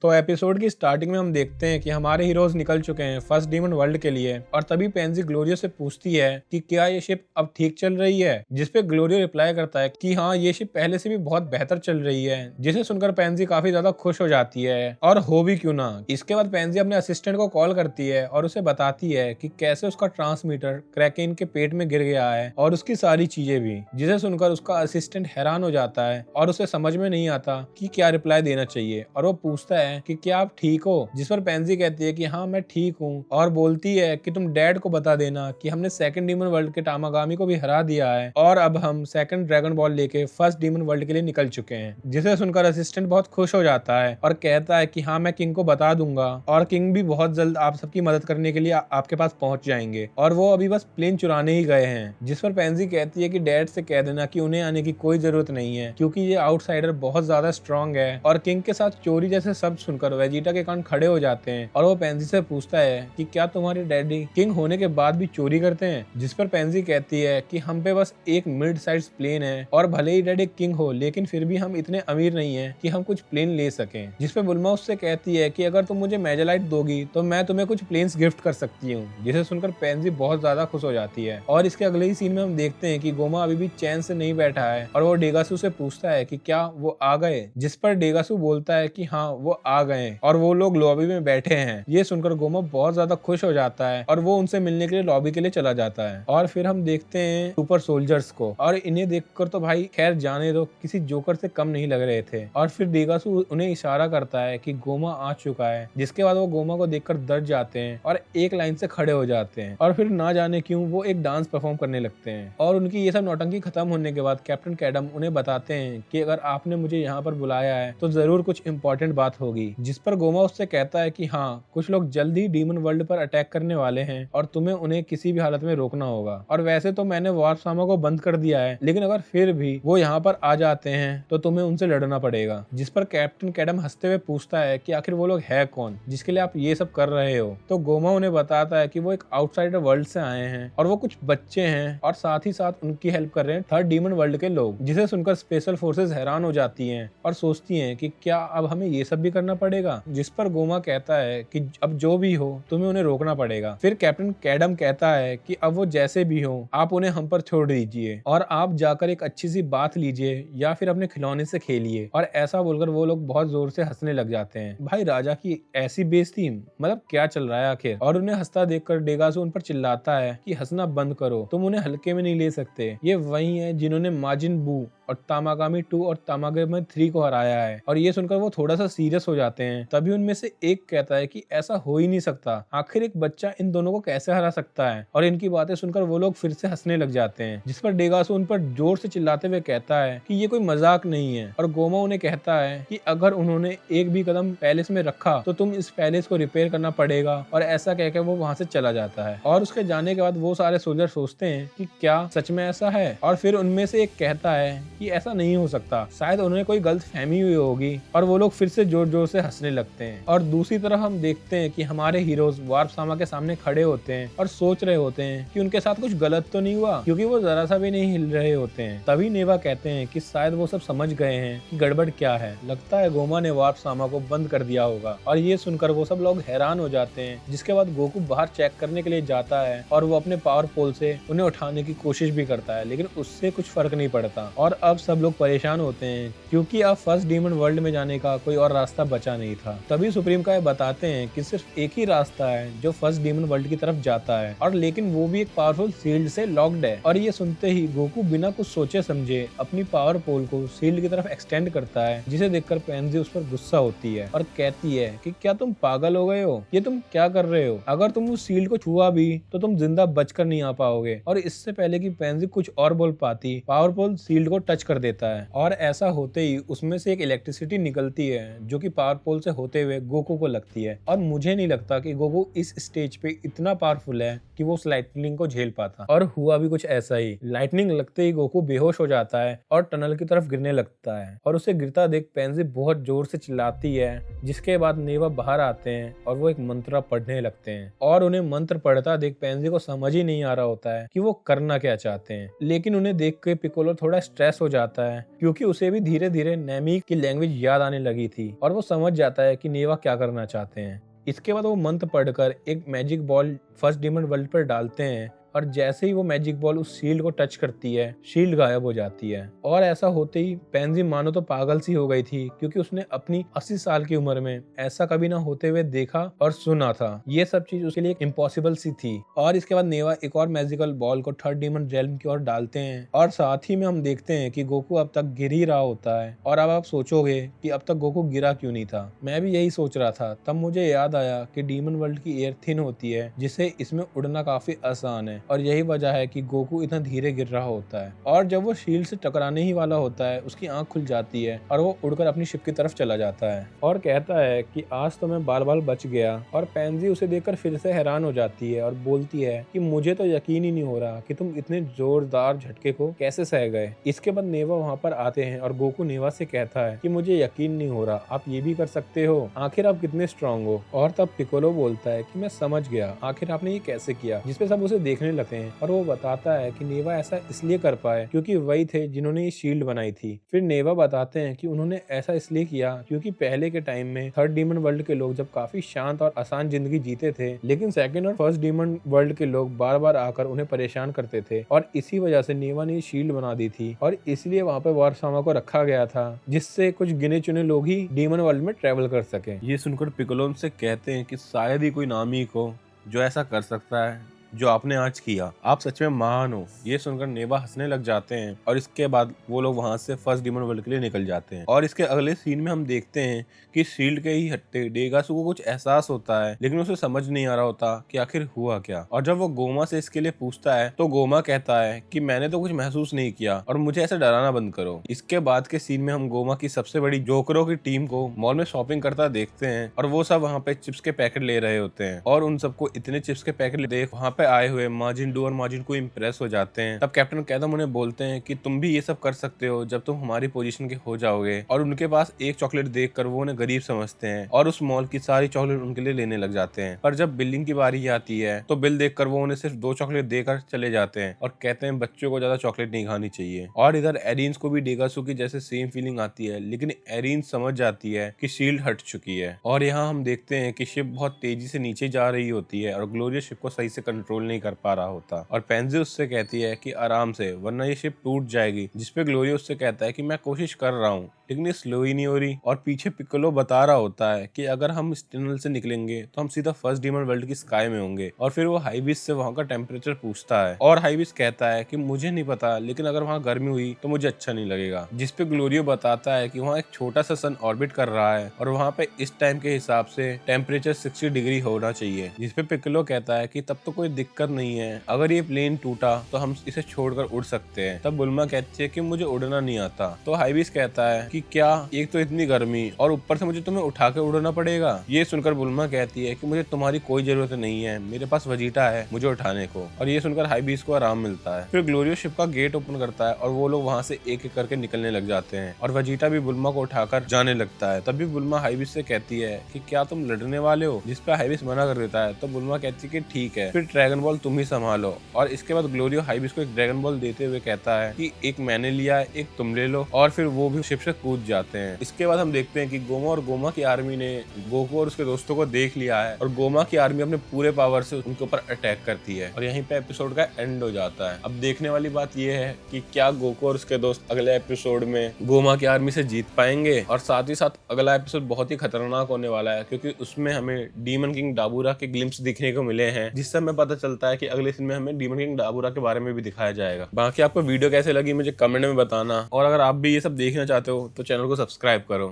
तो एपिसोड की स्टार्टिंग में हम देखते हैं कि हमारे हीरोज निकल चुके हैं फर्स्ट डीमन वर्ल्ड के लिए और तभी पेंजी ग्लोरियो से पूछती है कि क्या ये शिप अब ठीक चल रही है, जिसपे ग्लोरियो रिप्लाई करता है कि हाँ ये शिप पहले से भी बहुत बेहतर चल रही है, जिसे सुनकर पेंजी काफी ज्यादा खुश हो जाती है और हो भी क्यों ना। इसके बाद पेंजी अपने असिस्टेंट को कॉल करती है और उसे बताती है कि कैसे उसका ट्रांसमीटर क्रैकेन के पेट में गिर गया है और उसकी सारी चीजें भी, जिसे सुनकर उसका असिस्टेंट हैरान हो जाता है और उसे समझ में नहीं आता कि क्या रिप्लाई देना चाहिए और वो पूछता है कि क्या आप ठीक हो, जिस पर पेंजी कहती है कि हाँ मैं ठीक हूँ और बोलती है कि तुम डैड को बता देना कि हमने सेकंड डीमन वर्ल्ड के टामागामी को भी हरा दिया है और अब हम सेकंड ड्रैगन बॉल लेके फर्स्ट डीमन वर्ल्ड के लिए निकल चुके हैं। जिसे सुनकर असिस्टेंट बहुत खुश हो जाता है और कहता है कि हाँ मैं किंग को बता दूंगा और किंग भी बहुत जल्द आप सबकी मदद करने के लिए आपके पास पहुंच जाएंगे और वो अभी बस प्लेन चुराने ही गए हैं। जिस पर पेंजी कहती है कि डैड से कह देना कि उन्हें आने की कोई जरूरत नहीं है क्योंकि ये आउटसाइडर बहुत ज्यादा स्ट्रांग है और किंग के साथ चोरी जैसे शब्द सुनकर वेजिटा के कान खड़े हो जाते हैं और वो पेंजी से पूछता है कि क्या तुम्हारे डैडी किंग होने के बाद भी चोरी करते हैं। जिस पर पेंजी कहती है कि हम पे बस एक मिड साइज प्लेन है और भले ही डैडी किंग हो लेकिन फिर भी हम इतने अमीर नहीं है कि हम कुछ प्लेन ले सकें। जिस पर बुल्मा उससे कहती है कि अगर तुम मुझे मेजेलाइट दोगी तो मैं तुम्हें कुछ प्लेन्स गिफ्ट कर सकती हूँ। जिसे सुनकर पेंजी बहुत ज्यादा खुश हो जाती है और इसके अगले ही सीन में हम देखते हैं कि गोमा अभी भी चैन से नहीं बैठा है और वो डेगासू से पूछता है कि क्या वो आ गए। जिस पर डेगासू बोलता है कि हाँ वो आ गए और वो लोग लॉबी में बैठे हैं। ये सुनकर गोमा बहुत ज्यादा खुश हो जाता है और वो उनसे मिलने के लिए लॉबी के लिए चला जाता है और फिर हम देखते हैं सुपर सोल्जर्स को और इन्हें देखकर तो भाई खैर जाने दो, किसी जोकर से कम नहीं लग रहे थे। और फिर डेगासू उन्हें इशारा करता है कि गोमा आ चुका है, जिसके बाद वो गोमा को देखकर डर जाते हैं और एक लाइन से खड़े हो जाते हैं और फिर ना जाने क्यों वो एक डांस परफॉर्म करने लगते हैं। और उनकी ये सब नौटंकी खत्म होने के बाद कैप्टन कैडम उन्हें बताते हैं कि अगर आपने मुझे यहाँ पर बुलाया है तो जरूर कुछ इंपॉर्टेंट बात होगी। जिस पर गोमा उससे कहता है कि हाँ कुछ लोग जल्द ही डीमन वर्ल्ड पर अटैक करने वाले हैं और तुम्हें उन्हें किसी भी हालत में रोकना होगा। और वैसे तो मैंने वार्सामा को बंद कर दिया है लेकिन अगर फिर भी वो यहाँ पर आ जाते हैं तो तुम्हें उनसे लड़ना पड़ेगा। जिस पर कैप्टन कैडम हंसते हुए पूछता है कि आखिर वो लोग है कौन जिसके लिए आप ये सब कर रहे हो। तो गोमा उन्हें बताता है कि वो एक आउटसाइडर वर्ल्ड से आए हैं और वो कुछ बच्चे हैं और साथ ही साथ उनकी हेल्प कर रहे हैं थर्ड डीमन वर्ल्ड के लोग। जिसे सुनकर स्पेशल फोर्सेस हैरान हो जाती हैं और सोचती हैं कि क्या अब हमें ये सब भी करना पड़ेगा। जिस पर गोमा कहता है कि अब जो भी हो तुम्हें उन्हें रोकना पड़ेगा। फिर कैप्टन कैडम कहता है कि अब वो जैसे भी हो आप उन्हें हम पर छोड़ दीजिए और आप जाकर एक अच्छी सी बात लीजिए या फिर अपने खिलौने से खेलिए। और ऐसा बोलकर वो लोग बहुत जोर से हंसने लग जाते हैं। भाई राजा की ऐसी बेइज्जती, मतलब क्या चल रहा है आखिर। और उन्हें हंसता देखकर डेगासू उन पर चिल्लाता है कि हंसना बंद करो, तुम उन्हें हल्के में नहीं ले सकते। ये वही है जिन्होंने माजिन बू और तामागामी 2 और तामागामी 3 को हराया है। और ये सुनकर वो थोड़ा सा सीरियस हो जाते हैं। तभी उनमें से एक कहता है कि ऐसा हो ही नहीं सकता, आखिर एक बच्चा इन दोनों को कैसे हरा सकता है। और इनकी बातें सुनकर वो लोग फिर से हंसने लग जाते हैं। जिस पर डेगासू उन पर जोर से चिल्लाते हुए कहता है कि ये कोई मजाक नहीं है। और गोमा उन्हें कहता है कि अगर उन्होंने एक भी कदम पैलेस में रखा तो तुम इस पैलेस को रिपेयर करना पड़ेगा। और ऐसा कहकर वो वहां से चला जाता है। और उसके जाने के बाद वो सारे सोल्जर सोचते हैं कि क्या सच में ऐसा है। और फिर उनमें से एक कहता है कि ऐसा नहीं हो सकता, शायद उन्हें कोई गलतफहमी हुई होगी। और वो लोग फिर से जोर जोर से हंसने लगते हैं। और दूसरी तरफ हम देखते हैं कि हमारे हीरोज वार्पसामा के सामने खड़े होते हैं और सोच रहे होते हैं कि उनके साथ कुछ गलत तो नहीं हुआ, क्योंकि वो जरा सा भी नहीं हिल रहे होते हैं। तभी नेवा कहते हैं कि शायद वो सब समझ गए हैं कि गड़बड़ क्या है, लगता है गोमा ने वार्पसामा को बंद कर दिया होगा। और ये सुनकर वो सब लोग हैरान हो जाते हैं। जिसके बाद गोकू बाहर चेक करने के लिए जाता है और वो अपने पावर पोल से उन्हें उठाने की कोशिश भी करता है लेकिन उससे कुछ फर्क नहीं पड़ता। और अब सब लोग परेशान होते हैं क्योंकि अब फर्स्ट डीमन वर्ल्ड में जाने का कोई और रास्ता बचा नहीं था। तभी सुप्रीम काय बताते हैं कि सिर्फ एक ही रास्ता है जो फर्स्ट डीमन वर्ल्ड की तरफ जाता है और लेकिन वो भी एक पावरफुल शील्ड से लॉक्ड है। और ये सुनते ही गोकू बिना कुछ सोचे समझे अपनी पावर पोल को शील्ड की तरफ एक्सटेंड करता है। जिसे देखकर पेंजी उस पर गुस्सा होती है और कहती है कि क्या तुम पागल हो गए हो, ये तुम क्या कर रहे हो, अगर तुम उस शील्ड को छुआ भी तो तुम जिंदा बचकर नहीं आ पाओगे। और इससे पहले कि पेंजी कुछ और बोल पाती पावर पोल शील्ड को टच कर देता है और ऐसा होते ही उसमें से एक इलेक्ट्रिसिटी निकलती है जो कि पावर पोल से होते हुए गोकू को लगती है। और मुझे नहीं लगता कि गोकू इस स्टेज पे इतना पावरफुल है कि वो उस लाइटनिंग को झेल पाता, और हुआ भी कुछ ऐसा ही। लाइटनिंग लगते ही गोकू बेहोश हो जाता है और टनल की तरफ गिरने लगता है, और उसे गिरता देख पेंजी बहुत जोर से चिल्लाती है, जिसके बाद नेवा बाहर आते हैं और वो एक मंत्र पढ़ने लगते हैं। और उन्हें मंत्र पढ़ता देख पेंजी को समझ ही नहीं आ रहा होता है कि वो करना क्या चाहते हैं, लेकिन उन्हें देख के पिकोलो थोड़ा स्ट्रेस हो जाता है, क्योंकि उसे भी धीरे धीरे नेमी की लैंग्वेज याद आने लगी थी, और वो समझ जाता है कि नेवा क्या करना चाहते हैं। इसके बाद वो मंत्र पढ़कर एक magic ball first demon world पर डालते हैं, और जैसे ही वो मैजिक बॉल उस शील्ड को टच करती है, शील्ड गायब हो जाती है। और ऐसा होते ही पेंजी मानो तो पागल सी हो गई थी, क्योंकि उसने अपनी 80 साल की उम्र में ऐसा कभी ना होते हुए देखा और सुना था। ये सब चीज उसके लिए इम्पॉसिबल सी थी। और इसके बाद नेवा एक और मैजिकल बॉल को थर्ड डीमन रेल्म की ओर डालते हैं, और साथ ही में हम देखते हैं कि गोकू अब तक गिर ही रहा होता है। और अब आप सोचोगे कि अब तक गोकू गिरा क्यों नहीं था। मैं भी यही सोच रहा था, तब मुझे याद आया कि डीमन वर्ल्ड की एयर थिन होती है, जिससे इसमें उड़ना काफी आसान है, और यही वजह है कि गोकू इतना धीरे गिर रहा होता है। और जब वो शील्ड से टकराने ही वाला होता है, उसकी आंख खुल जाती है और वो उड़कर अपनी शिप की तरफ चला जाता है, और कहता है कि आज तो मैं बाल बाल बच गया। और पेंजी उसे देखकर फिर से हैरान हो जाती है और बोलती है कि मुझे तो यकीन ही नहीं हो रहा कि तुम इतने जोरदार झटके को कैसे सह गए। इसके बाद नेवा वहाँ पर आते हैं और गोकू नेवा से कहता है कि मुझे यकीन नहीं हो रहा, आप ये भी कर सकते हो, आखिर आप कितने स्ट्रांग हो। और तब पिकोलो बोलता है कि मैं समझ गया, आखिर आपने ये कैसे किया। जिसपे सब उसे देखने लगते हैं, और वो बताता है कि नेवा ऐसा इसलिए कर पाए क्योंकि वही थे जिन्होंने ये शील्ड बनाई थी। फिर नेवा बताते हैं कि उन्होंने ऐसा इसलिए किया क्योंकि पहले के टाइम में थर्ड डीमन वर्ल्ड के लोग जब काफी शांत और आसान जिंदगी जीते थे, लेकिन सेकंड और फर्स्ट डीमन वर्ल्ड के लोग बार बार आकर उन्हें परेशान करते थे, और इसी वजह से नेवा ने शील्ड बना दी थी। और इसलिए वहाँ पे वारसामा को रखा गया था, जिससे कुछ गिने चुने लोग ही डीमन वर्ल्ड में ट्रेवल कर सके। ये सुनकर पिकोलो से कहते हैं कि शायद ही कोई नामी को जो ऐसा कर सकता है जो आपने आज किया, आप सच में महान हो। ये सुनकर नेवा हंसने लग जाते हैं, और इसके बाद वो लोग वहां से फर्स्ट डीमन वर्ल्ड के लिए निकल जाते हैं। और इसके अगले सीन में हम देखते हैं कि शील्ड के ही हट्टे डेगासू को कुछ एहसास होता है, लेकिन उसे समझ नहीं आ रहा होता कि आखिर हुआ क्या। और जब वो गोमा से इसके लिए पूछता है तो गोमा कहता है कि मैंने तो कुछ महसूस नहीं किया और मुझे ऐसे डराना बंद करो। इसके बाद के सीन में हम गोमा की सबसे बड़ी जोकरों की टीम को मॉल में शॉपिंग करता देखते हैं, और वो सब वहाँ पे चिप्स के पैकेट ले रहे होते हैं, और उन सबको इतने चिप्स के पैकेट देख वहाँ पे आए हुए माजिन डू और माजिन को इम्प्रेस हो जाते हैं। तब कैप्टन कैदम उन्हें बोलते हैं कि तुम भी ये सब कर सकते हो जब तुम हमारी पोजीशन के हो जाओगे, और उनके पास एक चॉकलेट देखकर वो उन्हें गरीब समझते हैं और उस मॉल की सारी चॉकलेट उनके लिए लेने लग जाते हैं। पर जब बिलिंग की बारी आती है तो बिल देखकर वो उन्हें सिर्फ 2 चॉकलेट देकर चले जाते हैं और कहते हैं बच्चों को ज्यादा चॉकलेट नहीं खानी चाहिए। और इधर एरिन्स को भी डेगासू की जैसे सेम फीलिंग आती है, लेकिन एरिन्स समझ जाती है कि शील्ड हट चुकी है। और यहाँ हम देखते हैं कि शिप बहुत तेजी से नीचे जा रही होती है और ग्लोरिया शिप को सही से कंट्रोल नहीं कर पा रहा होता, और पेंजी उससे कहती है कि आराम से, वरना ये शिप टूट जाएगी। जिसपे ग्लोरिया उससे कहता है कि मैं कोशिश कर रहा हूँ, लेकिन ये स्लो ही नहीं हो रही। और पीछे पिकोलो बता रहा होता है कि अगर हम इस टनल से निकलेंगे तो हम सीधा फर्स्ट डीमन वर्ल्ड की स्काई में होंगे। और फिर वो हाईबिस से वहाँ का टेम्परेचर पूछता है, और हाईबिस कहता है कि मुझे नहीं पता, लेकिन अगर वहाँ गर्मी हुई तो मुझे अच्छा नहीं लगेगा। जिसपे ग्लोरियो बताता है कि वहाँ एक छोटा सा सन ऑर्बिट कर रहा है, और वहाँ पे इस टाइम के हिसाब से टेम्परेचर 60 डिग्री होना चाहिए। जिसपे पिकोलो कहता है कि तब तो कोई दिक्कत नहीं है, अगर ये प्लेन टूटा तो हम इसे छोड़कर उड़ सकते हैं। तब बुल्मा कहती है कि मुझे उड़ना नहीं आता। तो हाईबिस कहता है कि क्या, एक तो इतनी गर्मी और ऊपर से मुझे तुम्हें उठा के उड़ना पड़ेगा। ये सुनकर बुल्मा कहती है कि मुझे तुम्हारी कोई जरूरत नहीं है, मेरे पास वजीटा है मुझे उठाने को। और ये सुनकर हाईबिस को आराम मिलता है। फिर ग्लोरियो शिप का गेट ओपन करता है और वो लोग वहाँ से एक एक करके निकलने लग जाते हैं, और वजीटा भी बुल्मा को उठाकर जाने लगता है। तभी बुल्मा हाईबिस से कहती है कि क्या तुम लड़ने वाले हो, जिसपे हाईबिस मना कर देता है। तो बुल्मा कहती है कि ठीक है, फिर ड्रैगन बॉल तुम ही संभालो। और इसके बाद ग्लोरियो हाईबिस को एक ड्रैगन बॉल देते हुए कहता है कि एक मैंने लिया है, एक तुम ले लो। और फिर वो भी शिप से कूद जाते हैं। इसके बाद हम देखते हैं कि गोमा और गोमा की आर्मी ने गोकू और उसके दोस्तों को देख लिया है, और गोमा की आर्मी अपने पूरे पावर से उनके ऊपर अटैक करती है, और यहीं पे एपिसोड का एंड हो जाता है। अब देखने वाली बात यह है कि क्या गोकू और उसके दोस्त अगले एपिसोड में गोमा की आर्मी से जीत पाएंगे। और साथ ही साथ अगला एपिसोड बहुत ही खतरनाक होने वाला है, क्योंकि उसमें हमें डीमन किंग डाबूरा के ग्लिम्स दिखने को मिले हैं, जिससे हमें पता चलता है कि अगले सीन में हमें डीमन किंग डाबूरा के बारे में भी दिखाया जाएगा। बाकी आपको वीडियो कैसे लगी मुझे कमेंट में बताना, और अगर आप भी ये सब देखना चाहते हो तो चैनल को सब्सक्राइब करो।